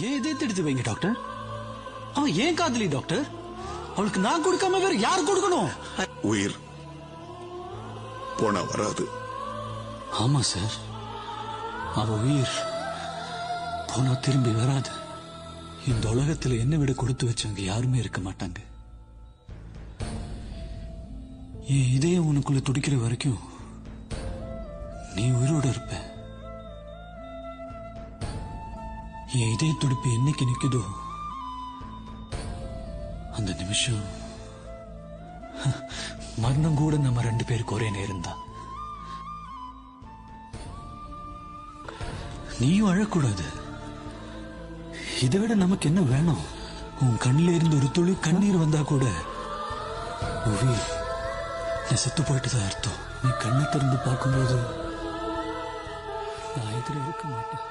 ஏன் இதயத்தை எடுத்து வைங்க டாக்டர். அவன் ஏன் காதலி டாக்டர்? அவளுக்கு நான் கொடுக்காம வேற யார் கொடுக்கணும்? உயிர் போனா வராது. ஆமா சார், அவ உயிர் போனா திரும்பி வராது. இந்த உலகத்துல என்ன விட கொடுத்து வச்சவங்க யாருமே இருக்க மாட்டாங்க. என் இதயம் உனக்குள்ள துடிக்கிற வரைக்கும் நீ உயிரோட இருப்ப. என் இதய துடிப்பு என்னைக்கு நிக்குதோ அந்த நிமிஷம் மரணம் கூட நம்ம 2 பேருக்கு ஒரே நேரம் தான். நீயும் அழக்கூடாது. இதை விட நமக்கு என்ன வேணும்? உன் கண்ணில இருந்து ஒரு துளி கண்ணீர் வந்தா கூட உயிர் நான் செத்து போயிட்டுதான் அர்த்தம். நீ கண்ணை திறந்து பார்க்கும்போது நான் எதிர இருக்க மாட்டேன்.